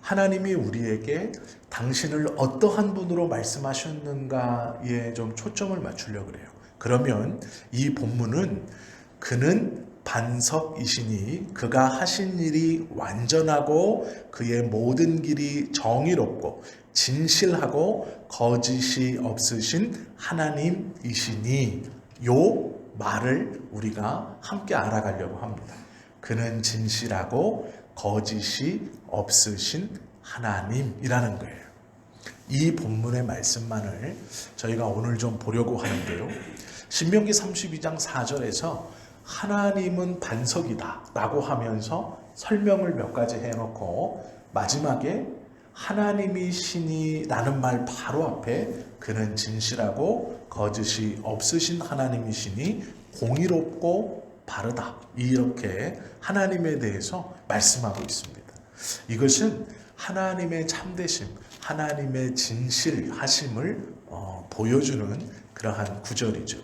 하나님이 우리에게 당신을 어떠한 분으로 말씀하셨는가에 좀 초점을 맞추려고 그래요. 그러면 이 본문은 그는 반석이시니 그가 하신 일이 완전하고 그의 모든 길이 정의롭고 진실하고 거짓이 없으신 하나님이시니 요 말을 우리가 함께 알아가려고 합니다. 그는 진실하고 거짓이 없으신 하나님이라는 거예요. 이 본문의 말씀만을 저희가 오늘 좀 보려고 하는데요. 신명기 32장 4절에서 하나님은 반석이다 라고 하면서 설명을 몇 가지 해놓고 마지막에 하나님이 신이라는 말 바로 앞에 그는 진실하고 거짓이 없으신 하나님이시니 공의롭고 바르다 이렇게 하나님에 대해서 말씀하고 있습니다. 이것은 하나님의 참되심, 하나님의 진실하심을 보여주는 그러한 구절이죠.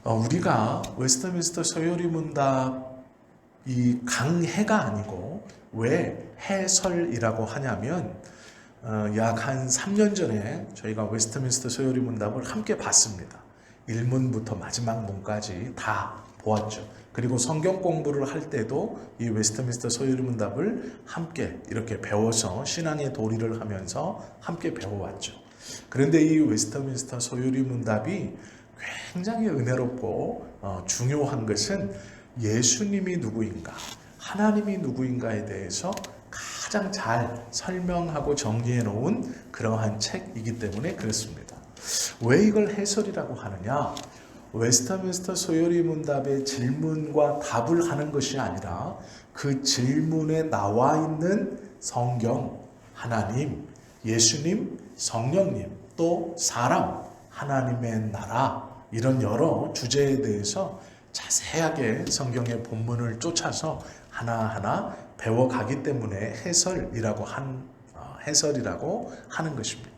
우리가 웨스트민스터 서요리 문답이 강해가 아니고 왜 해설이라고 하냐면 약 한 3년 전에 저희가 웨스트민스터 서요리 문답을 함께 봤습니다. 1문부터 마지막 문까지 다 보았죠. 그리고 성경 공부를 할 때도 이 웨스트민스터 서요리 문답을 함께 이렇게 배워서 신앙의 도리를 하면서 함께 배워왔죠. 그런데 이 웨스트민스터 서요리 문답이 굉장히 은혜롭고 중요한 것은 예수님이 누구인가, 하나님이 누구인가에 대해서 가장 잘 설명하고 정리해 놓은 그러한 책이기 때문에 그렇습니다. 왜 이걸 해설이라고 하느냐? 웨스트민스터 서요리 문답의 질문과 답을 하는 것이 아니라 그 질문에 나와 있는 성경, 하나님, 예수님, 성령님, 또 사람, 하나님의 나라 이런 여러 주제에 대해서 자세하게 성경의 본문을 쫓아서 하나하나 배워가기 때문에 해설이라고 하는 것입니다.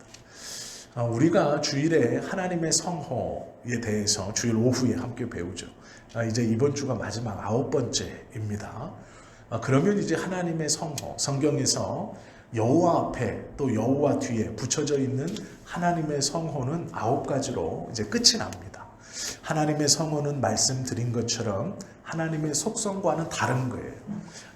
우리가 주일에 하나님의 성호에 대해서 주일 오후에 함께 배우죠. 이제 이번 주가 마지막 9번째입니다. 그러면 이제 하나님의 성호, 성경에서 여호와 앞에 또 여호와 뒤에 붙여져 있는 하나님의 성호는 9가지로 이제 끝이 납니다. 하나님의 성호는 말씀드린 것처럼 하나님의 속성과는 다른 거예요.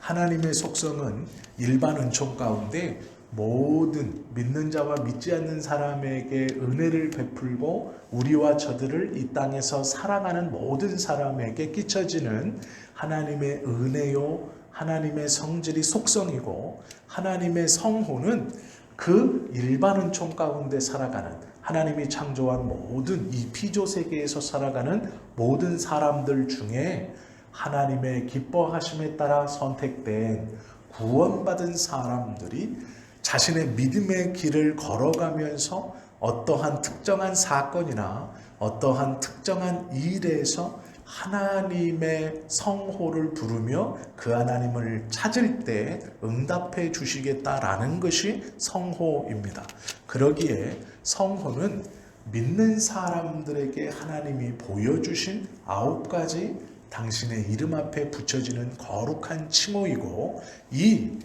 하나님의 속성은 일반 은총 가운데 모든 믿는 자와 믿지 않는 사람에게 은혜를 베풀고 우리와 저들을 이 땅에서 살아가는 모든 사람에게 끼쳐지는 하나님의 은혜요, 하나님의 성질이 속성이고, 하나님의 성호는 그 일반 은총 가운데 살아가는 하나님이 창조한 모든 이 피조 세계에서 살아가는 모든 사람들 중에 하나님의 기뻐하심에 따라 선택된 구원받은 사람들이 자신의 믿음의 길을 걸어가면서 어떠한 특정한 사건이나 어떠한 특정한 일에서 하나님의 성호를 부르며 그 하나님을 찾을 때 응답해 주시겠다라는 것이 성호입니다. 그러기에 성호는 믿는 사람들에게 하나님이 보여주신 9가지 당신의 이름 앞에 붙여지는 거룩한 칭호이고, 이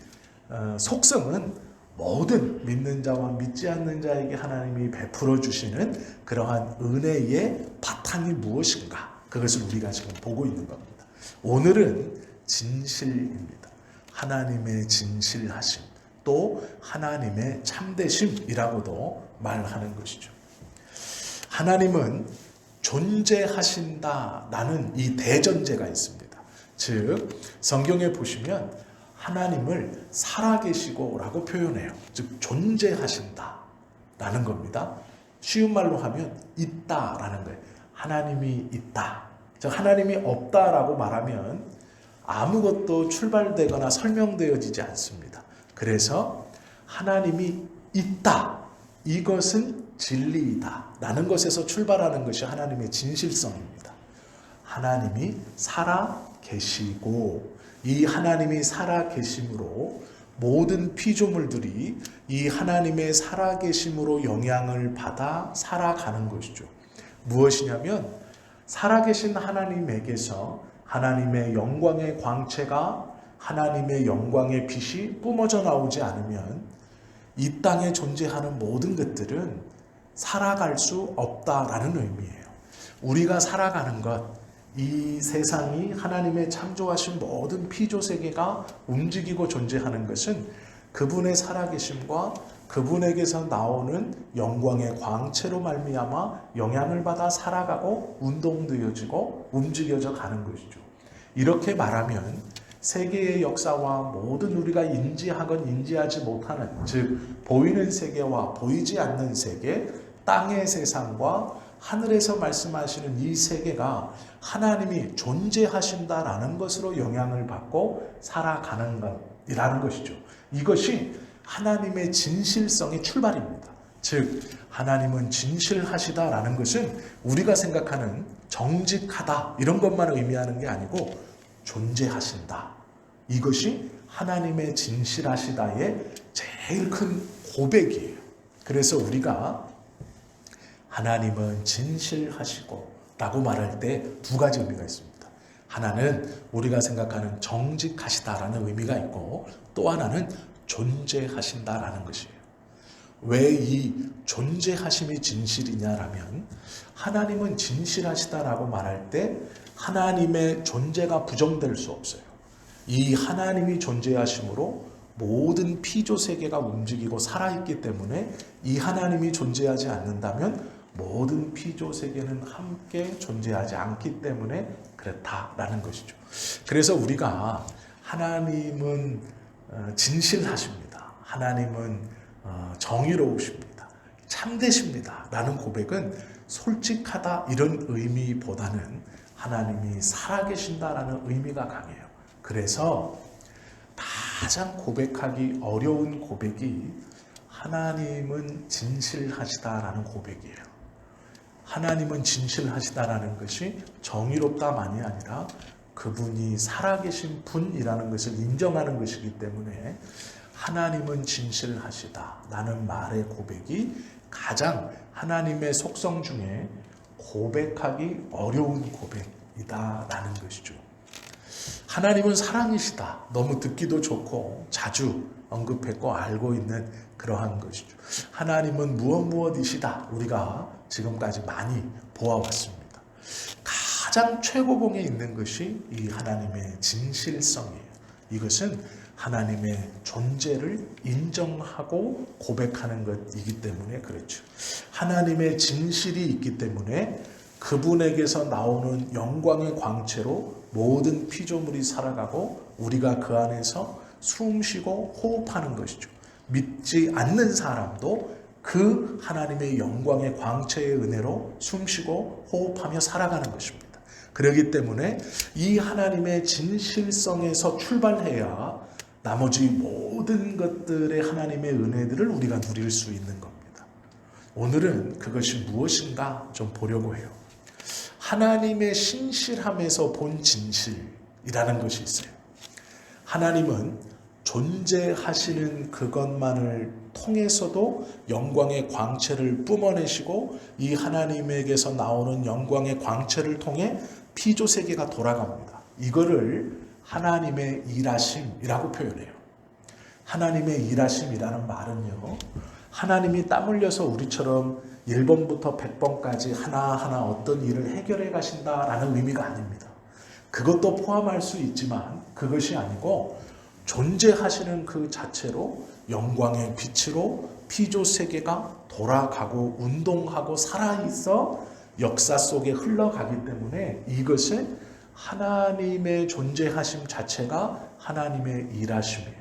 속성은 모든 믿는 자와 믿지 않는 자에게 하나님이 베풀어 주시는 그러한 은혜의 바탕이 무엇인가, 그것을 우리가 지금 보고 있는 겁니다. 오늘은 진실입니다. 하나님의 진실하심, 또 하나님의 참되심이라고도 말하는 것이죠. 하나님은 존재하신다라는 이 대전제가 있습니다. 즉 성경에 보시면 하나님을 살아계시고 라고 표현해요. 즉 존재하신다 라는 겁니다. 쉬운 말로 하면 있다라는 거예요. 하나님이 있다. 즉 하나님이 없다라고 말하면 아무것도 출발되거나 설명되어지지 않습니다. 그래서 하나님이 있다, 이것은 진리이다 라는 것에서 출발하는 것이 하나님의 진실성입니다. 하나님이 살아계시고, 이 하나님이 살아계심으로 모든 피조물들이 이 하나님의 살아계심으로 영향을 받아 살아가는 것이죠. 무엇이냐면 살아계신 하나님에게서 하나님의 영광의 광채가 하나님의 영광의 빛이 뿜어져 나오지 않으면 이 땅에 존재하는 모든 것들은 살아갈 수 없다라는 의미예요. 우리가 살아가는 것, 이 세상이 하나님의 창조하신 모든 피조세계가 움직이고 존재하는 것은 그분의 살아계심과 그분에게서 나오는 영광의 광채로 말미암아 영향을 받아 살아가고 운동되어지고 움직여져 가는 것이죠. 이렇게 말하면 세계의 역사와 모든 우리가 인지하건 인지하지 못하는, 즉 보이는 세계와 보이지 않는 세계, 땅의 세상과 하늘에서 말씀하시는 이 세계가 하나님이 존재하신다라는 것으로 영향을 받고 살아가는 것이라는 것이죠. 이것이 하나님의 진실성의 출발입니다. 즉 하나님은 진실하시다라는 것은 우리가 생각하는 정직하다 이런 것만 의미하는 게 아니고 존재하신다. 이것이 하나님의 진실하시다의 제일 큰 고백이에요. 그래서 우리가 하나님은 진실하시고 라고 말할 때 두 가지 의미가 있습니다. 하나는 우리가 생각하는 정직하시다라는 의미가 있고 또 하나는 존재하신다라는 것이에요. 왜 이 존재하심이 진실이냐라면 하나님은 진실하시다라고 말할 때 하나님의 존재가 부정될 수 없어요. 이 하나님이 존재하심으로 모든 피조세계가 움직이고 살아있기 때문에 이 하나님이 존재하지 않는다면 모든 피조세계는 함께 존재하지 않기 때문에 그렇다라는 것이죠. 그래서 우리가 하나님은 진실하십니다. 하나님은 정의로우십니다. 참되십니다. 라는 고백은 솔직하다 이런 의미보다는 하나님이 살아계신다라는 의미가 강해요. 그래서 가장 고백하기 어려운 고백이 하나님은 진실하시다라는 고백이에요. 하나님은 진실하시다라는 것이 정의롭다만이 아니라 그분이 살아계신 분이라는 것을 인정하는 것이기 때문에 하나님은 진실하시다라는 말의 고백이 가장 하나님의 속성 중에 고백하기 어려운 고백이다라는 것이죠. 하나님은 사랑이시다. 너무 듣기도 좋고 자주 언급했고 알고 있는 그러한 것이죠. 하나님은 무엇이시다. 우리가 지금까지 많이 보아왔습니다. 가장 최고봉에 있는 것이 이 하나님의 진실성이에요. 이것은 하나님의 존재를 인정하고 고백하는 것이기 때문에 그렇죠. 하나님의 진실이 있기 때문에 그분에게서 나오는 영광의 광채로 모든 피조물이 살아가고 우리가 그 안에서 숨쉬고 호흡하는 것이죠. 믿지 않는 사람도 그 하나님의 영광의 광채의 은혜로 숨쉬고 호흡하며 살아가는 것입니다. 그렇기 때문에 이 하나님의 진실성에서 출발해야 나머지 모든 것들의 하나님의 은혜들을 우리가 누릴 수 있는 겁니다. 오늘은 그것이 무엇인가 좀 보려고 해요. 하나님의 신실함에서 본 진실이라는 것이 있어요. 하나님은 존재하시는 그것만을 통해서도 영광의 광채를 뿜어내시고 이 하나님에게서 나오는 영광의 광채를 통해 피조세계가 돌아갑니다. 이거를 하나님의 일하심이라고 표현해요. 하나님의 일하심이라는 말은요, 하나님이 땀 흘려서 우리처럼 1번부터 100번까지 하나하나 어떤 일을 해결해 가신다라는 의미가 아닙니다. 그것도 포함할 수 있지만 그것이 아니고 존재하시는 그 자체로 영광의 빛으로 피조세계가 돌아가고 운동하고 살아있어 역사 속에 흘러가기 때문에 이것은 하나님의 존재하심 자체가 하나님의 일하심이에요.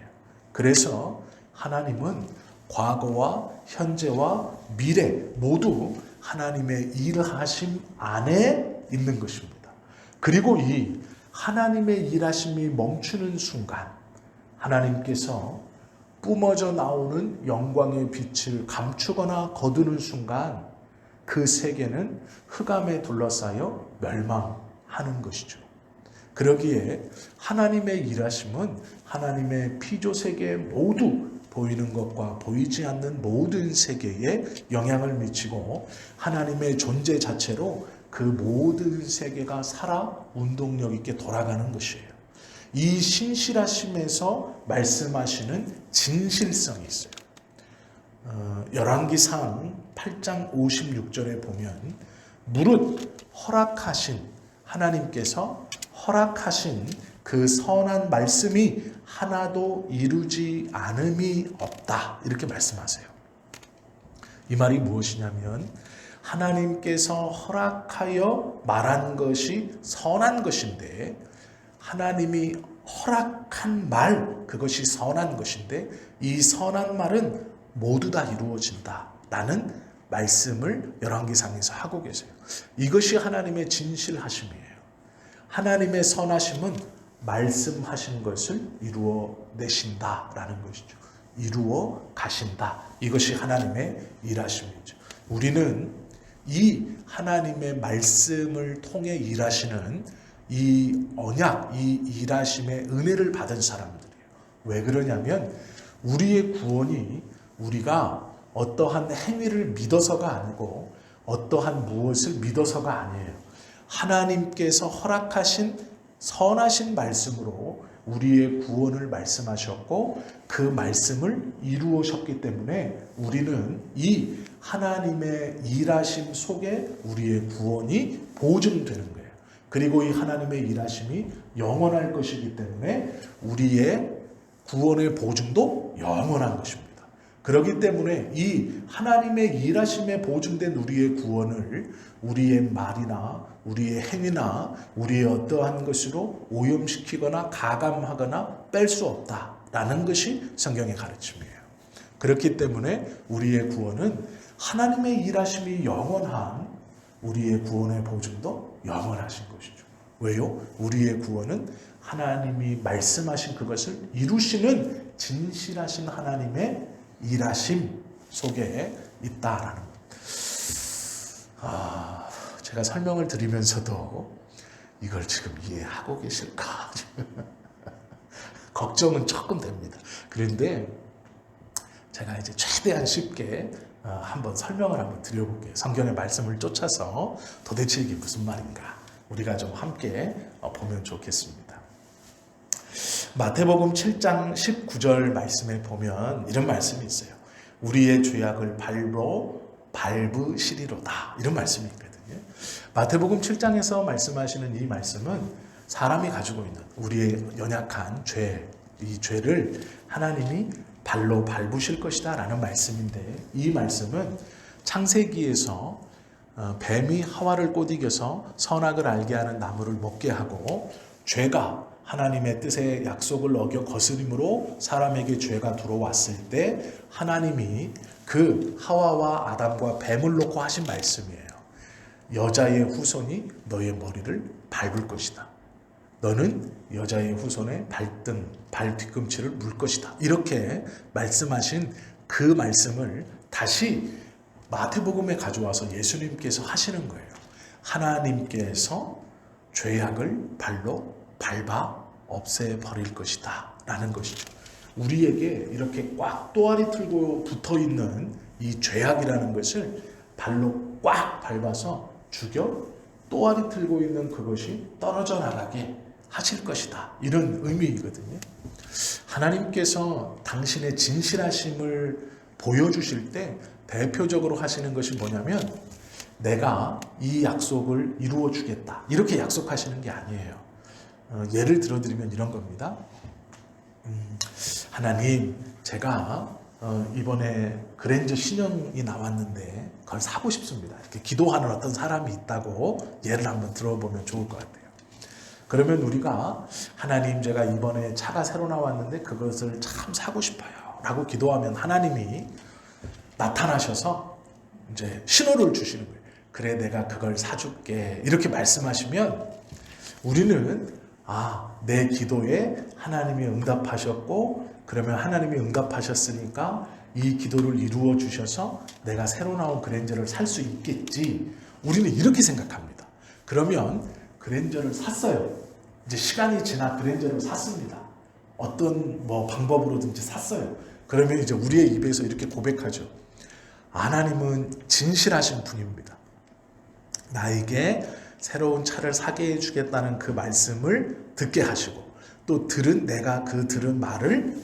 그래서 하나님은 과거와 현재와 미래 모두 하나님의 일하심 안에 있는 것입니다. 그리고 이 하나님의 일하심이 멈추는 순간 하나님께서 뿜어져 나오는 영광의 빛을 감추거나 거두는 순간 그 세계는 흑암에 둘러싸여 멸망하는 것이죠. 그러기에 하나님의 일하심은 하나님의 피조세계 모두 보이는 것과 보이지 않는 모든 세계에 영향을 미치고 하나님의 존재 자체로 그 모든 세계가 살아 운동력 있게 돌아가는 것이에요. 이 신실하심에서 말씀하시는 진실성이 있어요. 열왕기상 8장 56절에 보면 무릇 허락하신 하나님께서 허락하신 그 선한 말씀이 하나도 이루지 않음이 없다 이렇게 말씀하세요. 이 말이 무엇이냐면 하나님께서 허락하여 말한 것이 선한 것인데 하나님이 허락한 말 그것이 선한 것인데 이 선한 말은 모두 다 이루어진다라는 말씀을 열왕기상에서 하고 계세요. 이것이 하나님의 진실하심이에요. 하나님의 선하심은 말씀하신 것을 이루어내신다라는 것이죠. 이루어 가신다. 이것이 하나님의 일하심이죠. 우리는 이 하나님의 말씀을 통해 일하시는 이 언약, 이 일하심의 은혜를 받은 사람들이에요. 왜 그러냐면 우리의 구원이 우리가 어떠한 행위를 믿어서가 아니고 어떠한 무엇을 믿어서가 아니에요. 하나님께서 허락하신 선하신 말씀으로 우리의 구원을 말씀하셨고 그 말씀을 이루으셨기 때문에 우리는 이 하나님의 일하심 속에 우리의 구원이 보증되는 거예요. 그리고 이 하나님의 일하심이 영원할 것이기 때문에 우리의 구원의 보증도 영원한 것입니다. 그렇기 때문에 이 하나님의 일하심에 보증된 우리의 구원을 우리의 말이나 우리의 행위나 우리의 어떠한 것으로 오염시키거나 가감하거나 뺄 수 없다라는 것이 성경의 가르침이에요. 그렇기 때문에 우리의 구원은 하나님의 일하심이 영원한 우리의 구원의 보증도 영원하신 것이죠. 왜요? 우리의 구원은 하나님이 말씀하신 그것을 이루시는 진실하신 하나님의 일하심 속에 있다라는 것. 제가 설명을 드리면서도 이걸 지금 이해하고 계실까? 걱정은 조금 됩니다. 그런데 제가 이제 최대한 쉽게 한번 설명을 한번 드려볼게요. 성경의 말씀을 쫓아서 도대체 이게 무슨 말인가? 우리가 좀 함께 보면 좋겠습니다. 마태복음 7장 19절 말씀에 보면 이런 말씀이 있어요. 우리의 죄악을 발로 밟으시리로다. 이런 말씀이 있거든요. 마태복음 7장에서 말씀하시는 이 말씀은 사람이 가지고 있는 우리의 연약한 죄, 이 죄를 하나님이 발로 밟으실 것이다 라는 말씀인데 이 말씀은 창세기에서 뱀이 하와를 꼬드겨서 선악을 알게 하는 나무를 먹게 하고 죄가 하나님의 뜻의 약속을 어겨 거스림으로 사람에게 죄가 들어왔을 때 하나님이 그 하와와 아담과 뱀을 놓고 하신 말씀이에요. 여자의 후손이 너의 머리를 밟을 것이다. 너는 여자의 후손의 발 뒤꿈치를 물 것이다. 이렇게 말씀하신 그 말씀을 다시 마태복음에 가져와서 예수님께서 하시는 거예요. 하나님께서 죄악을 발로 밟아 없애버릴 것이다 라는 것이죠. 우리에게 이렇게 꽉 또아리 틀고 붙어있는 이 죄악이라는 것을 발로 꽉 밟아서 죽여 또아리 틀고 있는 그것이 떨어져 나가게 하실 것이다. 이런 의미이거든요. 하나님께서 당신의 진실하심을 보여주실 때 대표적으로 하시는 것이 뭐냐면 내가 이 약속을 이루어 주겠다. 이렇게 약속하시는 게 아니에요. 예를 들어드리면 이런 겁니다. 하나님, 제가 이번에 그랜저 신형이 나왔는데 그걸 사고 싶습니다. 이렇게 기도하는 어떤 사람이 있다고 예를 한번 들어보면 좋을 것 같아요. 그러면 우리가 하나님, 제가 이번에 차가 새로 나왔는데 그것을 참 사고 싶어요 라고 기도하면 하나님이 나타나셔서 이제 신호를 주시는 거예요. 그래, 내가 그걸 사줄게 이렇게 말씀하시면 우리는 내 기도에 하나님이 응답하셨고 그러면 하나님이 응답하셨으니까 이 기도를 이루어 주셔서 내가 새로 나온 그랜저를 살 수 있겠지. 우리는 이렇게 생각합니다. 그러면 그랜저를 샀어요. 이제 시간이 지나 그랜저를 샀습니다. 어떤 방법으로든지 샀어요. 그러면 이제 우리의 입에서 이렇게 고백하죠. 하나님은 진실하신 분입니다. 나에게 새로운 차를 사게 해주겠다는 그 말씀을 듣게 하시고 또 내가 들은 말을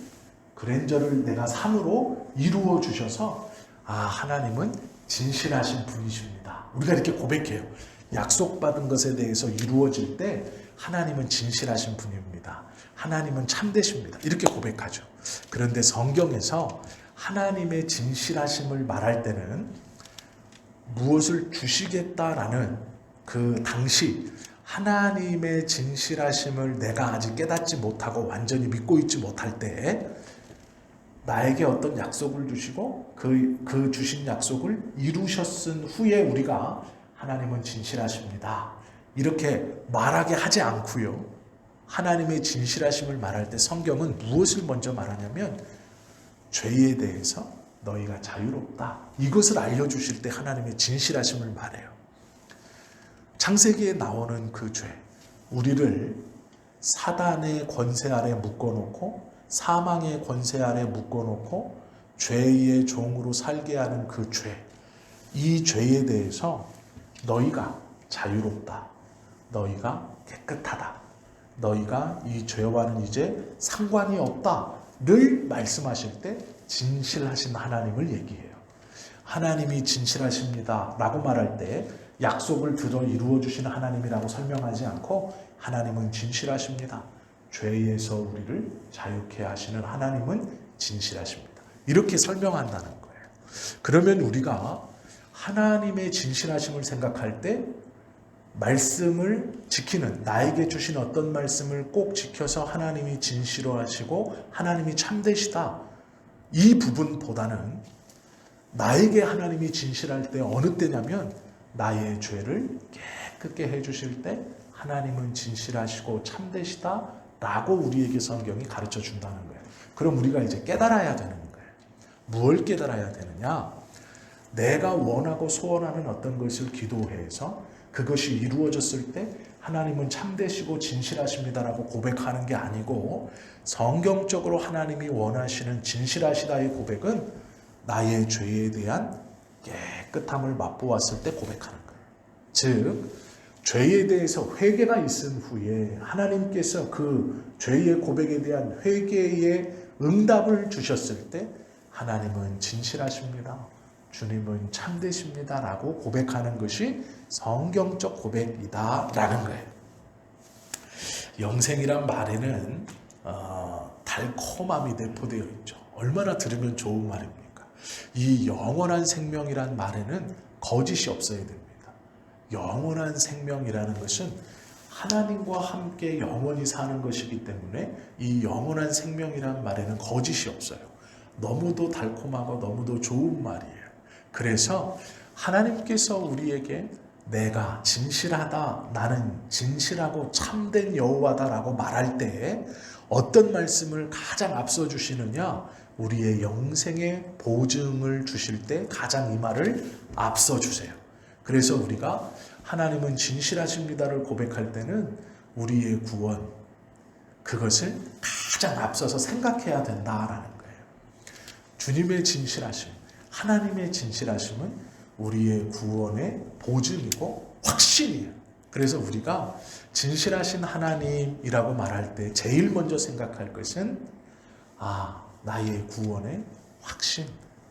그랜저를 내가 상으로 이루어 주셔서 하나님은 진실하신 분이십니다. 우리가 이렇게 고백해요. 약속받은 것에 대해서 이루어질 때 하나님은 진실하신 분입니다. 하나님은 참되십니다. 이렇게 고백하죠. 그런데 성경에서 하나님의 진실하심을 말할 때는 무엇을 주시겠다라는 그 당시 하나님의 진실하심을 내가 아직 깨닫지 못하고 완전히 믿고 있지 못할 때 나에게 어떤 약속을 주시고 그 주신 약속을 이루셨은 후에 우리가 하나님은 진실하십니다. 이렇게 말하게 하지 않고요. 하나님의 진실하심을 말할 때 성경은 무엇을 먼저 말하냐면 죄에 대해서 너희가 자유롭다. 이것을 알려주실 때 하나님의 진실하심을 말해요. 창세기에 나오는 그 죄, 우리를 사단의 권세 아래 묶어놓고 사망의 권세 아래 묶어놓고 죄의 종으로 살게 하는 그 죄, 이 죄에 대해서 너희가 자유롭다. 너희가 깨끗하다. 너희가 이 죄와는 이제 상관이 없다를 말씀하실 때 진실하신 하나님을 얘기해요. 하나님이 진실하십니다 라고 말할 때 약속을 들어 이루어 주시는 하나님이라고 설명하지 않고 하나님은 진실하십니다. 죄에서 우리를 자유케 하시는 하나님은 진실하십니다. 이렇게 설명한다는 거예요. 그러면 우리가 하나님의 진실하심을 생각할 때 말씀을 지키는, 나에게 주신 어떤 말씀을 꼭 지켜서 하나님이 진실하시고 하나님이 참되시다, 이 부분보다는 나에게 하나님이 진실할 때 어느 때냐면 나의 죄를 깨끗게 해주실 때 하나님은 진실하시고 참되시다 라고 우리에게 성경이 가르쳐 준다는 거예요. 그럼 우리가 이제 깨달아야 되는 거예요. 무엇을 깨달아야 되느냐? 내가 원하고 소원하는 어떤 것을 기도해서 그것이 이루어졌을 때 하나님은 참되시고 진실하십니다라고 고백하는 게 아니고 성경적으로 하나님이 원하시는 진실하시다의 고백은 나의 죄에 대한 깨끗함을 맛보았을 때 고백하는 거예요. 즉 죄에 대해서 회개가 있은 후에 하나님께서 그 죄의 고백에 대한 회개의 응답을 주셨을 때 하나님은 진실하십니다. 주님은 참되십니다 라고 고백하는 것이 성경적 고백이다 라는 거예요. 영생이란 말에는 달콤함이 내포되어 있죠. 얼마나 들으면 좋은 말입니까? 이 영원한 생명이란 말에는 거짓이 없어야 됩니다. 영원한 생명이라는 것은 하나님과 함께 영원히 사는 것이기 때문에 이 영원한 생명이란 말에는 거짓이 없어요. 너무도 달콤하고 너무도 좋은 말이에요. 그래서 하나님께서 우리에게 내가 진실하다, 나는 진실하고 참된 여호와다라고 말할 때 어떤 말씀을 가장 앞서 주시느냐? 우리의 영생의 보증을 주실 때 가장 이 말을 앞서 주세요. 그래서 우리가 하나님은 진실하십니다를 고백할 때는 우리의 구원, 그것을 가장 앞서서 생각해야 된다라는 거예요. 주님의 진실하심, 하나님의 진실하심은 우리의 구원의 보증이고 확신이에요. 그래서 우리가 진실하신 하나님이라고 말할 때 제일 먼저 생각할 것은 나의 구원의 확신,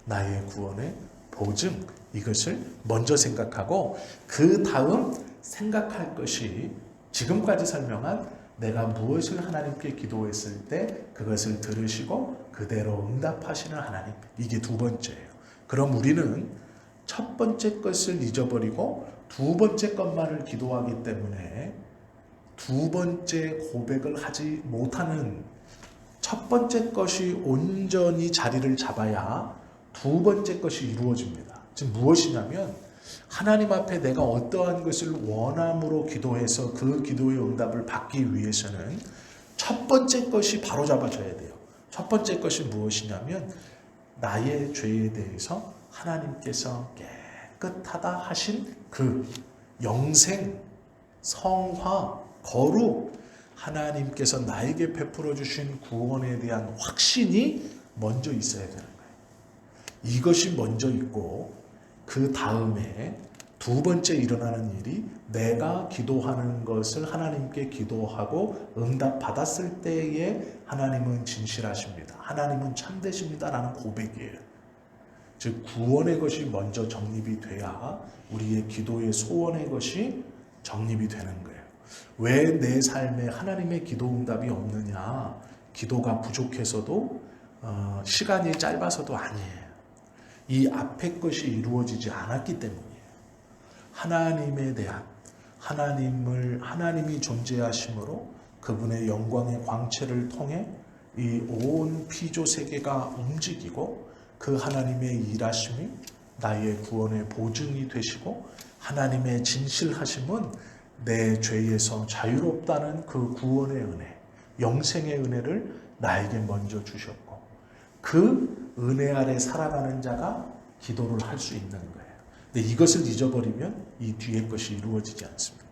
나의 구원의 보증, 이것을 먼저 생각하고 그 다음 생각할 것이 지금까지 설명한 내가 무엇을 하나님께 기도했을 때 그것을 들으시고 그대로 응답하시는 하나님, 이게 두 번째예요. 그럼 우리는 첫 번째 것을 잊어버리고 두 번째 것만을 기도하기 때문에 두 번째 고백을 하지 못하는, 첫 번째 것이 온전히 자리를 잡아야 두 번째 것이 이루어집니다. 즉 무엇이냐면 하나님 앞에 내가 어떠한 것을 원함으로 기도해서 그 기도의 응답을 받기 위해서는 첫 번째 것이 바로 잡아져야 돼요. 첫 번째 것이 무엇이냐면 나의 죄에 대해서 하나님께서 깨끗하다 하신 그 영생, 성화, 거룩, 하나님께서 나에게 베풀어 주신 구원에 대한 확신이 먼저 있어야 되는 거예요. 이것이 먼저 있고 그 다음에 두 번째 일어나는 일이 내가 기도하는 것을 하나님께 기도하고 응답 받았을 때에 하나님은 진실하십니다. 하나님은 참되십니다. 라는 고백이에요. 즉 구원의 것이 먼저 정립이 돼야 우리의 기도의 소원의 것이 정립이 되는 거예요. 왜 내 삶에 하나님의 기도 응답이 없느냐? 기도가 부족해서도 시간이 짧아서도 아니에요. 이 앞의 것이 이루어지지 않았기 때문이에요. 하나님에 대한 하나님이 존재하심으로 그분의 영광의 광채를 통해 이 온 피조 세계가 움직이고 그 하나님의 일하심이 나의 구원의 보증이 되시고 하나님의 진실하심은 내 죄에서 자유롭다는 그 구원의 은혜, 영생의 은혜를 나에게 먼저 주셨고 그 은혜 아래 살아가는 자가 기도를 할 수 있는 거예요. 근데 이것을 잊어버리면 이 뒤의 것이 이루어지지 않습니다.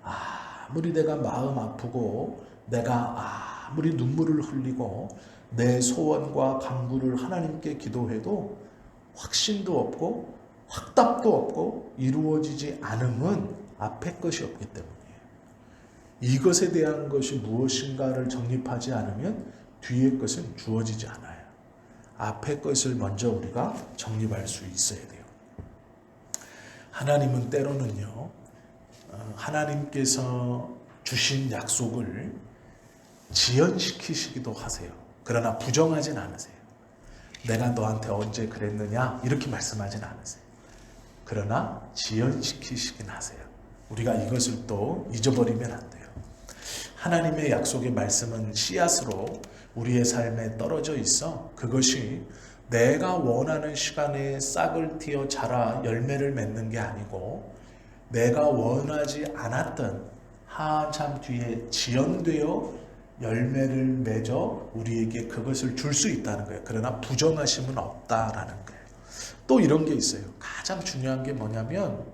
아무리 내가 마음 아프고 내가 아무리 눈물을 흘리고 내 소원과 간구를 하나님께 기도해도 확신도 없고 확답도 없고 이루어지지 않음은 앞의 것이 없기 때문이에요. 이것에 대한 것이 무엇인가를 정립하지 않으면 뒤의 것은 주어지지 않아요. 앞의 것을 먼저 우리가 정립할 수 있어야 돼요. 하나님은 때로는요, 하나님께서 주신 약속을 지연시키시기도 하세요. 그러나 부정하진 않으세요. 내가 너한테 언제 그랬느냐 이렇게 말씀하진 않으세요. 그러나 지연시키시긴 하세요. 우리가 이것을 또 잊어버리면 안 돼요. 하나님의 약속의 말씀은 씨앗으로 우리의 삶에 떨어져 있어 그것이 내가 원하는 시간에 싹을 틔어 자라 열매를 맺는 게 아니고 내가 원하지 않았던 한참 뒤에 지연되어 열매를 맺어 우리에게 그것을 줄 수 있다는 거예요. 그러나 부정하심은 없다라는 거예요. 또 이런 게 있어요. 가장 중요한 게 뭐냐면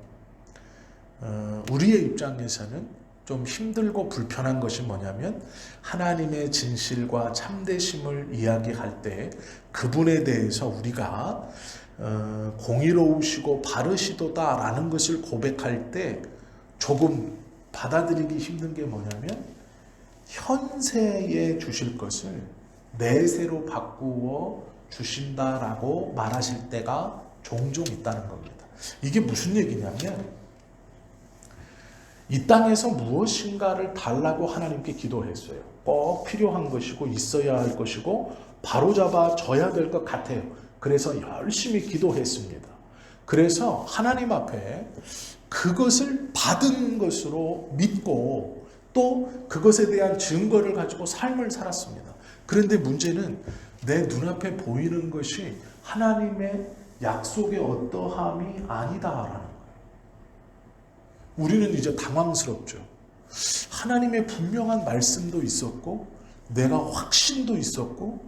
우리의 입장에서는 좀 힘들고 불편한 것이 뭐냐면 하나님의 진실과 참되심을 이야기할 때 그분에 대해서 우리가 공의로우시고 바르시도다라는 것을 고백할 때 조금 받아들이기 힘든 게 뭐냐면 현세에 주실 것을 내세로 바꾸어 주신다라고 말하실 때가 종종 있다는 겁니다. 이게 무슨 얘기냐면 이 땅에서 무엇인가를 달라고 하나님께 기도했어요. 꼭 필요한 것이고 있어야 할 것이고 바로잡아져야 될 것 같아요. 그래서 열심히 기도했습니다. 그래서 하나님 앞에 그것을 받은 것으로 믿고 또 그것에 대한 증거를 가지고 삶을 살았습니다. 그런데 문제는 내 눈앞에 보이는 것이 하나님의 약속의 어떠함이 아니다라는 거예요. 우리는 이제 당황스럽죠. 하나님의 분명한 말씀도 있었고 내가 확신도 있었고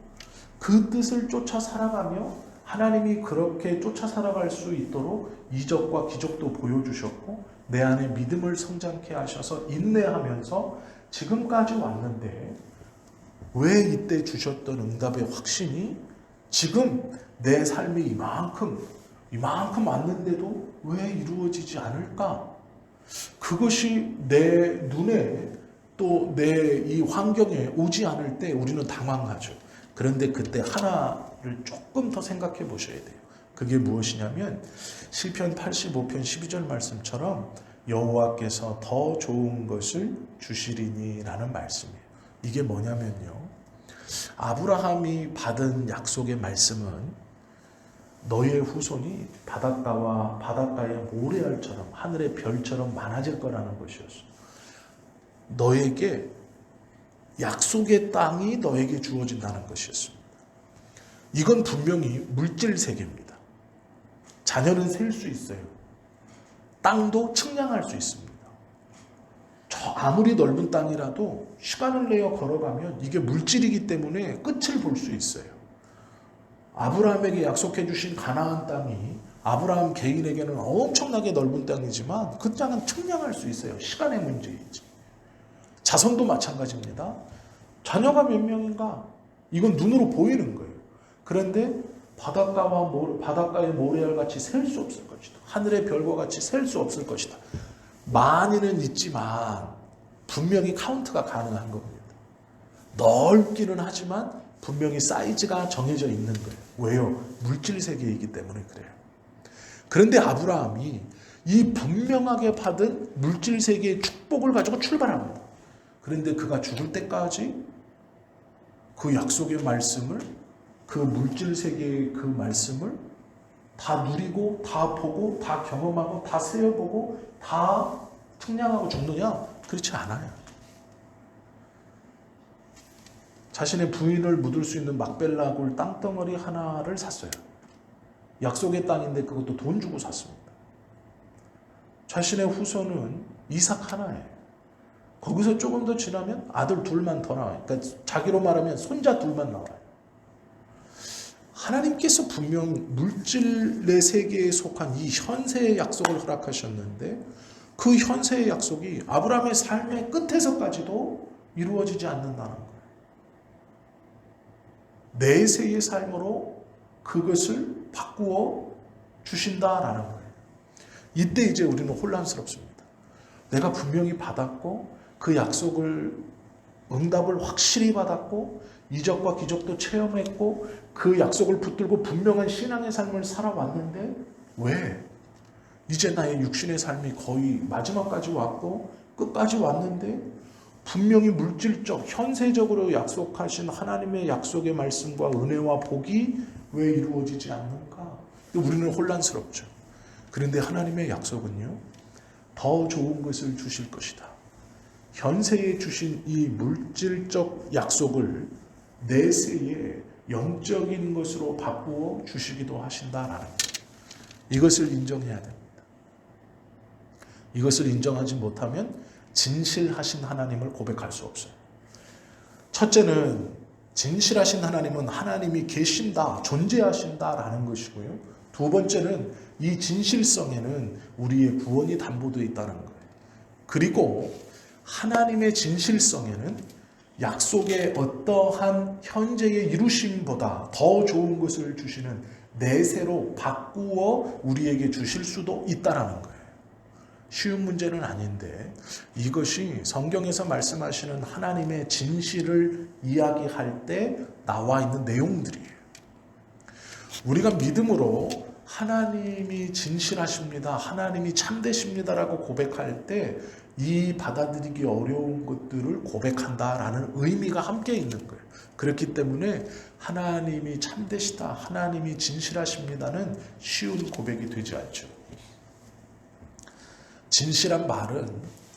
그 뜻을 쫓아 살아가며 하나님이 그렇게 쫓아 살아갈 수 있도록 이적과 기적도 보여주셨고 내 안에 믿음을 성장케 하셔서 인내하면서 지금까지 왔는데 왜 이때 주셨던 응답의 확신이 지금 내 삶이 이만큼 왔는데도 왜 이루어지지 않을까? 그것이 내 눈에 또 내 이 환경에 오지 않을 때 우리는 당황하죠. 그런데 그때 하나를 조금 더 생각해 보셔야 돼요. 그게 무엇이냐면 시편 85편 12절 말씀처럼 여호와께서 더 좋은 것을 주시리니 라는 말씀이에요. 이게 뭐냐면요. 아브라함이 받은 약속의 말씀은 너의 후손이 바닷가의 모래알처럼 하늘의 별처럼 많아질 거라는 것이었어. 너에게 약속의 땅이 너에게 주어진다는 것이었습니다. 이건 분명히 물질 세계입니다. 자녀는 셀 수 있어요. 땅도 측량할 수 있습니다. 저 아무리 넓은 땅이라도 시간을 내어 걸어가면 이게 물질이기 때문에 끝을 볼 수 있어요. 아브라함에게 약속해 주신 가나안 땅이 아브라함 개인에게는 엄청나게 넓은 땅이지만 그 땅은 측량할 수 있어요. 시간의 문제이지. 자손도 마찬가지입니다. 자녀가 몇 명인가? 이건 눈으로 보이는 거예요. 그런데 바닷가의 모래알 같이 셀 수 없을 것이다. 하늘의 별과 같이 셀 수 없을 것이다. 많이는 있지만 분명히 카운트가 가능한 겁니다. 넓기는 하지만 분명히 사이즈가 정해져 있는 거예요. 왜요? 물질 세계이기 때문에 그래요. 그런데 아브라함이 이 분명하게 받은 물질 세계의 축복을 가지고 출발합니다. 그런데 그가 죽을 때까지 그 약속의 말씀을, 그 물질 세계의 그 말씀을 다 누리고 다 보고 다 경험하고 다 세어보고 다 측량하고 죽느냐? 그렇지 않아요. 자신의 부인을 묻을 수 있는 막벨라 굴 땅덩어리 하나를 샀어요. 약속의 땅인데 그것도 돈 주고 샀습니다. 자신의 후손은 이삭 하나예요. 거기서 조금 더 지나면 아들 둘만 더 나와요. 그러니까 자기로 말하면 손자 둘만 나와요. 하나님께서 분명 물질의 세계에 속한 이 현세의 약속을 허락하셨는데 그 현세의 약속이 아브라함의 삶의 끝에서까지도 이루어지지 않는다는 거예요. 내세의 삶으로 그것을 바꾸어 주신다라는 거예요. 이때 이제 우리는 혼란스럽습니다. 내가 분명히 받았고 그 약속을 응답을 확실히 받았고 이적과 기적도 체험했고 그 약속을 붙들고 분명한 신앙의 삶을 살아왔는데 왜? 이제 나의 육신의 삶이 거의 마지막까지 왔고 끝까지 왔는데 분명히 물질적, 현세적으로 약속하신 하나님의 약속의 말씀과 은혜와 복이 왜 이루어지지 않는가? 우리는 혼란스럽죠. 그런데 하나님의 약속은요, 더 좋은 것을 주실 것이다. 현세에 주신 이 물질적 약속을 내세에 영적인 것으로 바꾸어 주시기도 하신다라는 거예요. 이것을 인정해야 됩니다. 이것을 인정하지 못하면 진실하신 하나님을 고백할 수 없어요. 첫째는 진실하신 하나님은 하나님이 계신다, 존재하신다라는 것이고요. 두 번째는 이 진실성에는 우리의 구원이 담보되어 있다는 거예요. 그리고 하나님의 진실성에는 약속의 어떠한 현재의 이루심보다 더 좋은 것을 주시는 내세로 바꾸어 우리에게 주실 수도 있다는 거예요. 쉬운 문제는 아닌데 이것이 성경에서 말씀하시는 하나님의 진실을 이야기할 때 나와 있는 내용들이에요. 우리가 믿음으로 하나님이 진실하십니다, 하나님이 참되십니다라고 고백할 때 이 받아들이기 어려운 것들을 고백한다라는 의미가 함께 있는 거예요. 그렇기 때문에 하나님이 참되시다, 하나님이 진실하십니다는 쉬운 고백이 되지 않죠. 진실한 말은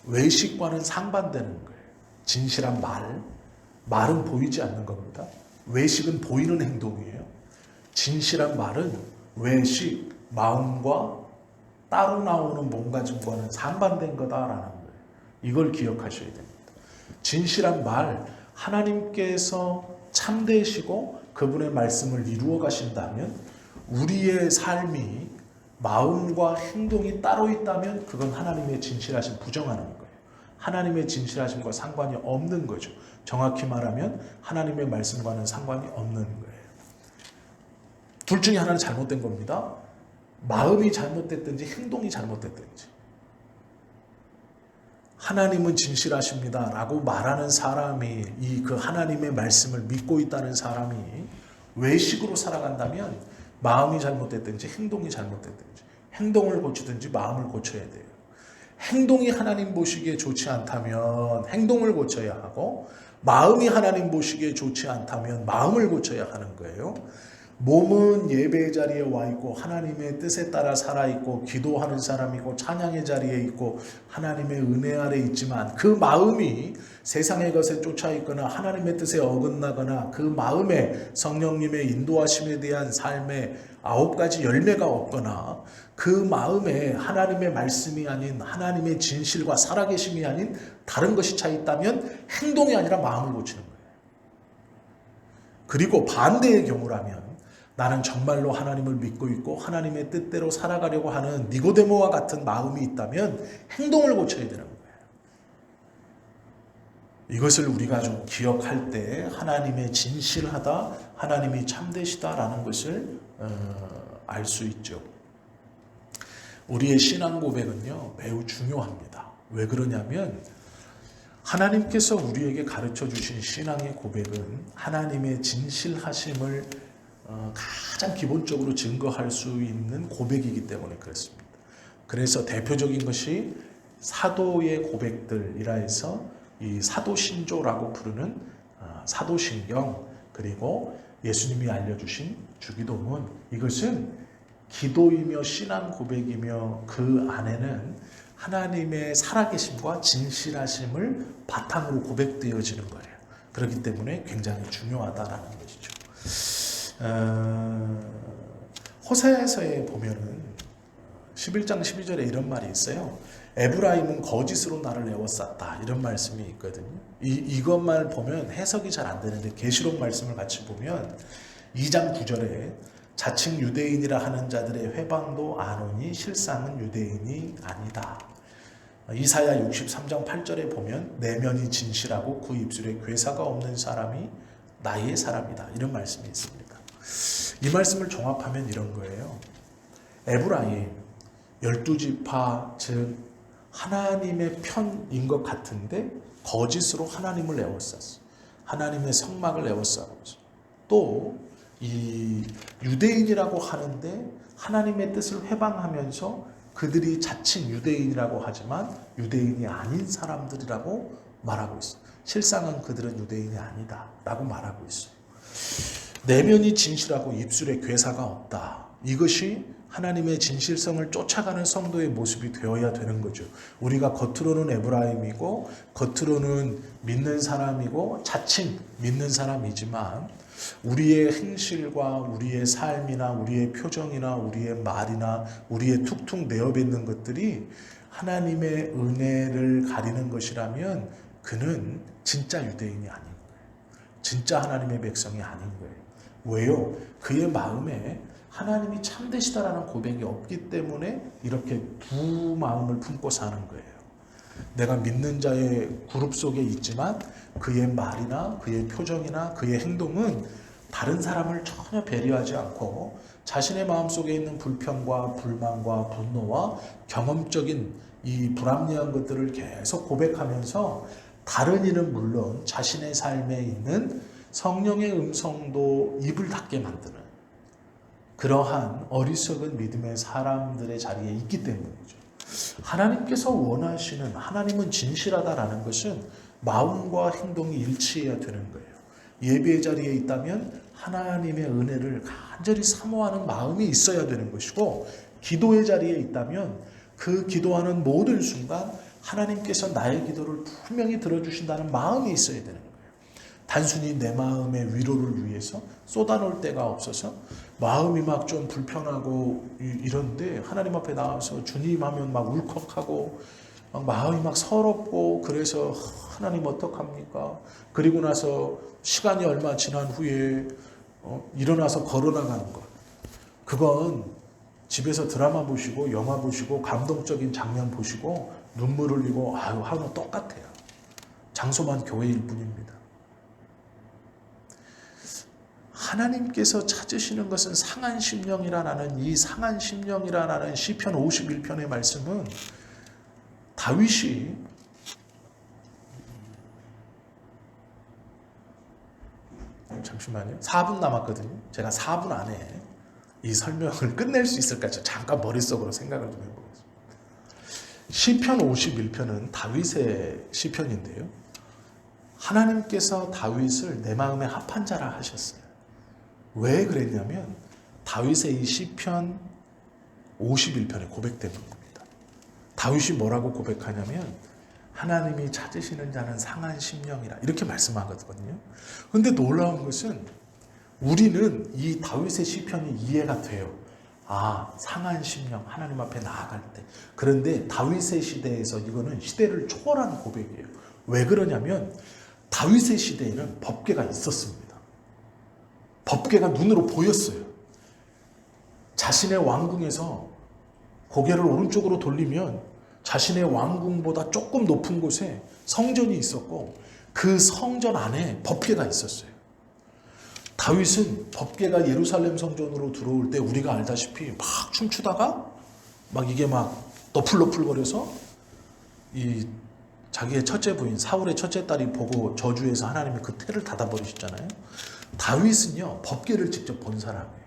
외식과는 상반되는 거예요. 진실한 말은 보이지 않는 겁니다. 외식은 보이는 행동이에요. 진실한 말은 외식, 마음과 따로 나오는 몸가짐과는 상반된 거다라는 거예요. 이걸 기억하셔야 됩니다. 진실한 말, 하나님께서 참되시고 그분의 말씀을 이루어 가신다면 우리의 삶이 마음과 행동이 따로 있다면 그건 하나님의 진실하심 부정하는 거예요. 하나님의 진실하심과 상관이 없는 거죠. 정확히 말하면 하나님의 말씀과는 상관이 없는 거예요. 둘 중에 하나는 잘못된 겁니다. 마음이 잘못됐든지 행동이 잘못됐든지. 하나님은 진실하십니다 라고 말하는 사람이 그 하나님의 말씀을 믿고 있다는 사람이 외식으로 살아간다면 마음이 잘못됐든지 행동이 잘못됐든지 행동을 고치든지 마음을 고쳐야 돼요. 행동이 하나님 보시기에 좋지 않다면 행동을 고쳐야 하고 마음이 하나님 보시기에 좋지 않다면 마음을 고쳐야 하는 거예요. 몸은 예배의 자리에 와 있고 하나님의 뜻에 따라 살아있고 기도하는 사람이고 찬양의 자리에 있고 하나님의 은혜 아래 있지만 그 마음이 세상의 것에 쫓아 있거나 하나님의 뜻에 어긋나거나 그 마음에 성령님의 인도하심에 대한 삶의 9가지 열매가 없거나 그 마음에 하나님의 말씀이 아닌 하나님의 진실과 살아계심이 아닌 다른 것이 차 있다면 행동이 아니라 마음을 고치는 거예요. 그리고 반대의 경우라면 나는 정말로 하나님을 믿고 있고 하나님의 뜻대로 살아가려고 하는 니고데모와 같은 마음이 있다면 행동을 고쳐야 되는 거예요. 이것을 우리가 좀 기억할 때 하나님의 진실하다, 하나님이 참되시다라는 것을 알 수 있죠. 우리의 신앙 고백은요 매우 중요합니다. 왜 그러냐면 하나님께서 우리에게 가르쳐 주신 신앙의 고백은 하나님의 진실하심을 가장 기본적으로 증거할 수 있는 고백이기 때문에 그렇습니다. 그래서 대표적인 것이 사도의 고백들이라 해서 이 사도신조라고 부르는 사도신경, 그리고 예수님이 알려주신 주기도문, 이것은 기도이며 신앙 고백이며 그 안에는 하나님의 살아계심과 진실하심을 바탕으로 고백되어지는 거예요. 그렇기 때문에 굉장히 중요하다라는 것이죠. 호세아서에 보면은 11장 12절에 이런 말이 있어요. 에브라임은 거짓으로 나를 에워쌌다, 이런 말씀이 있거든요. 이것만 보면 해석이 잘 안 되는데 계시록 말씀을 같이 보면 2장 9절에 자칭 유대인이라 하는 자들의 회방도 아노니 실상은 유대인이 아니다. 이사야 63장 8절에 보면 내면이 진실하고 그 입술에 괴사가 없는 사람이 나의 사람이다, 이런 말씀이 있습니다. 이 말씀을 종합하면 이런 거예요. 에브라임 12지파 즉 하나님의 편인 것 같은데 거짓으로 하나님을 에워쌌어. 하나님의 성막을 에워싸고 또 이 유대인이라고 하는데 하나님의 뜻을 회방하면서 그들이 자칭 유대인이라고 하지만 유대인이 아닌 사람들이라고 말하고 있어. 실상은 그들은 유대인이 아니다 라고 말하고 있어. 내면이 진실하고 입술에 괴사가 없다. 이것이 하나님의 진실성을 쫓아가는 성도의 모습이 되어야 되는 거죠. 우리가 겉으로는 에브라임이고 겉으로는 믿는 사람이고 자칭 믿는 사람이지만 우리의 행실과 우리의 삶이나 우리의 표정이나 우리의 말이나 우리의 툭툭 내어뱉는 것들이 하나님의 은혜를 가리는 것이라면 그는 진짜 유대인이 아닌 거예요. 진짜 하나님의 백성이 아닌 거예요. 왜요? 그의 마음에 하나님이 참되시다라는 고백이 없기 때문에 이렇게 두 마음을 품고 사는 거예요. 내가 믿는 자의 그룹 속에 있지만 그의 말이나 그의 표정이나 그의 행동은 다른 사람을 전혀 배려하지 않고 자신의 마음속에 있는 불평과 불만과 분노와 경험적인 이 불합리한 것들을 계속 고백하면서 다른 일은 물론 자신의 삶에 있는 성령의 음성도 입을 닫게 만드는 그러한 어리석은 믿음의 사람들의 자리에 있기 때문이죠. 하나님께서 원하시는, 하나님은 진실하다라는 것은 마음과 행동이 일치해야 되는 거예요. 예배의 자리에 있다면 하나님의 은혜를 간절히 사모하는 마음이 있어야 되는 것이고, 기도의 자리에 있다면 그 기도하는 모든 순간 하나님께서 나의 기도를 분명히 들어주신다는 마음이 있어야 되는 거예요. 단순히 내 마음의 위로를 위해서 쏟아놓을 데가 없어서 마음이 막 좀 불편하고 이런데 하나님 앞에 나와서 주님 하면 막 울컥하고 막 마음이 막 서럽고 그래서 하나님 어떡합니까? 그리고 나서 시간이 얼마 지난 후에 일어나서 걸어나가는 것. 그건 집에서 드라마 보시고 영화 보시고 감동적인 장면 보시고 눈물 흘리고 하는 똑같아요. 장소만 교회일 뿐입니다. 하나님께서 찾으시는 것은 상한 심령이라는 이 상한 심령이라는 시편 51편의 말씀은 다윗이 잠시만요. 4분 남았거든요. 제가 4분 안에 이 설명을 끝낼 수 있을까 잠깐 머릿속으로 생각을 좀 해보겠습니다. 시편 51편은 다윗의 시편인데요. 하나님께서 다윗을 내 마음에 합한 자라 하셨어요. 왜 그랬냐면 다윗의 이 시편 51편의 고백 때문입니다. 다윗이 뭐라고 고백하냐면 하나님이 찾으시는 자는 상한 심령이라 이렇게 말씀하거든요. 그런데 놀라운 것은 우리는 이 다윗의 시편이 이해가 돼요. 상한 심령, 하나님 앞에 나아갈 때. 그런데 다윗의 시대에서 이거는 시대를 초월한 고백이에요. 왜 그러냐면 다윗의 시대에는 법궤가 있었습니다. 법궤가 눈으로 보였어요. 자신의 왕궁에서 고개를 오른쪽으로 돌리면 자신의 왕궁보다 조금 높은 곳에 성전이 있었고 그 성전 안에 법궤가 있었어요. 다윗은 법궤가 예루살렘 성전으로 들어올 때 우리가 알다시피 막 춤추다가 막 이게 막 너풀너풀거려서 이 자기의 첫째 부인 사울의 첫째 딸이 보고 저주해서 하나님이 그 태를 닫아버리셨잖아요. 다윗은요 법궤를 직접 본 사람이에요.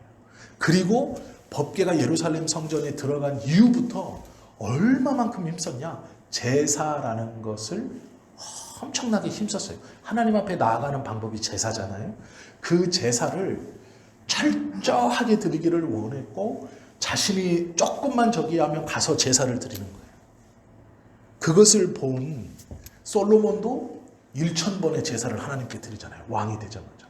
그리고 법궤가 예루살렘 성전에 들어간 이후부터 얼마만큼 힘썼냐, 제사라는 것을 엄청나게 힘썼어요. 하나님 앞에 나아가는 방법이 제사잖아요. 그 제사를 철저하게 드리기를 원했고 자신이 조금만 저기 하면 가서 제사를 드리는 거예요. 그것을 본 솔로몬도 1000번의 제사를 하나님께 드리잖아요. 왕이 되자마자.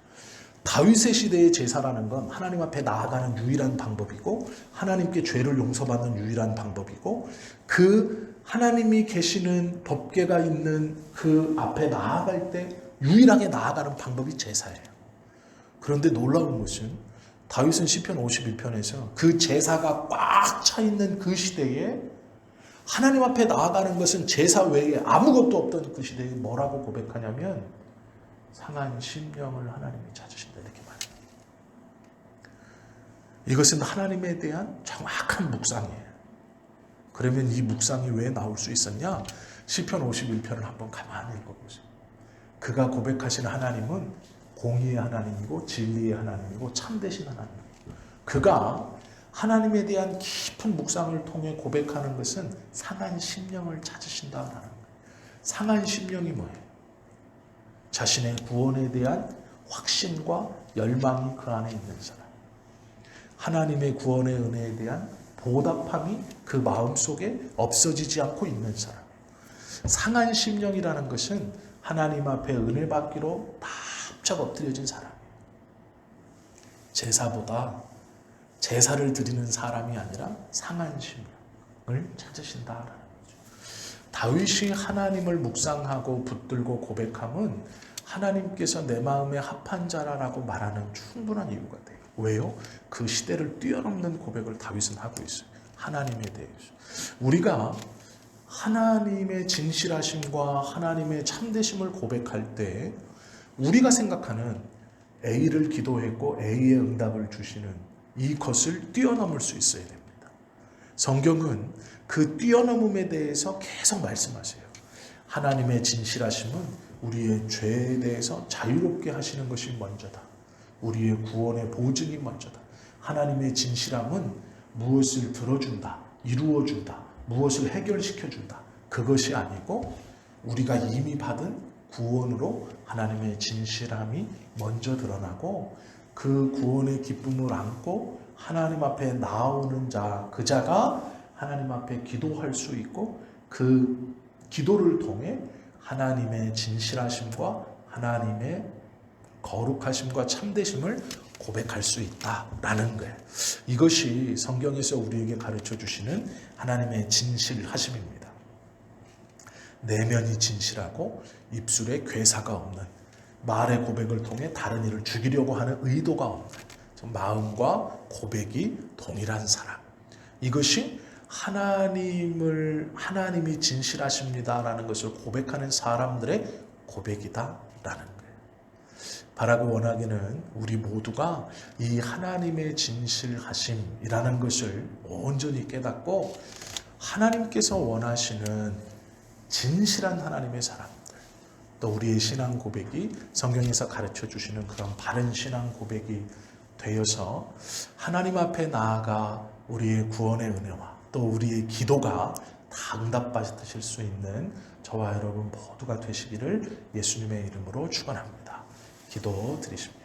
다윗의 시대의 제사라는 건 하나님 앞에 나아가는 유일한 방법이고 하나님께 죄를 용서받는 유일한 방법이고 그 하나님이 계시는 법궤가 있는 그 앞에 나아갈 때 유일하게 나아가는 방법이 제사예요. 그런데 놀라운 것은 다윗은 시편 51편에서 그 제사가 꽉 차 있는 그 시대에 하나님 앞에 나아가는 것은 제사 외에 아무것도 없던 그 시대에 뭐라고 고백하냐면 상한 심령을 하나님이 찾으신다 이렇게 말해요. 이것은 하나님에 대한 정확한 묵상이에요. 그러면 이 묵상이 왜 나올 수 있었냐? 시편 51편을 한번 가만히 읽어보세요. 그가 고백하시는 하나님은 공의의 하나님이고 진리의 하나님이고 참되신 하나님이에요. 그가 하나님에 대한 깊은 묵상을 통해 고백하는 것은 상한 심령을 찾으신다라는 거예요. 상한 심령이 뭐예요? 자신의 구원에 대한 확신과 열망이 그 안에 있는 사람. 하나님의 구원의 은혜에 대한 보답함이 그 마음속에 없어지지 않고 있는 사람. 상한 심령이라는 것은 하나님 앞에 은혜 받기로 납작 엎드려진 사람이에요. 제사보다 제사를 드리는 사람이 아니라 상한 심령을 찾으신다라는 거죠. 다윗이 하나님을 묵상하고 붙들고 고백함은 하나님께서 내 마음에 합한 자라라고 말하는 충분한 이유가 돼요. 왜요? 그 시대를 뛰어넘는 고백을 다윗은 하고 있어요. 하나님에 대해서. 우리가 하나님의 진실하심과 하나님의 참되심을 고백할 때 우리가 생각하는 A를 기도했고 A의 응답을 주시는 이것을 뛰어넘을 수 있어야 됩니다. 성경은 그 뛰어넘음에 대해서 계속 말씀하세요. 하나님의 진실하심은 우리의 죄에 대해서 자유롭게 하시는 것이 먼저다. 우리의 구원의 보증이 먼저다. 하나님의 진실함은 무엇을 들어준다, 이루어준다, 무엇을 해결시켜준다. 그것이 아니고 우리가 이미 받은 구원으로 하나님의 진실함이 먼저 드러나고 그 구원의 기쁨을 안고 하나님 앞에 나오는 자, 그 자가 하나님 앞에 기도할 수 있고 그 기도를 통해 하나님의 진실하심과 하나님의 거룩하심과 참되심을 고백할 수 있다라는 거예요. 이것이 성경에서 우리에게 가르쳐 주시는 하나님의 진실하심입니다. 내면이 진실하고 입술에 괴사가 없는, 말의 고백을 통해 다른 이를 죽이려고 하는 의도가 없는 마음과 고백이 동일한 사람. 이것이 하나님이 진실하십니다라는 것을 고백하는 사람들의 고백이다라는 거예요. 바라고 원하기는 우리 모두가 이 하나님의 진실하심이라는 것을 온전히 깨닫고 하나님께서 원하시는 진실한 하나님의 사람들, 또 우리의 신앙 고백이 성경에서 가르쳐 주시는 그런 바른 신앙 고백이 되어서 하나님 앞에 나아가 우리의 구원의 은혜와 또 우리의 기도가 다 응답받으실 수 있는 저와 여러분 모두가 되시기를 예수님의 이름으로 축원합니다. 기도 드리십니다.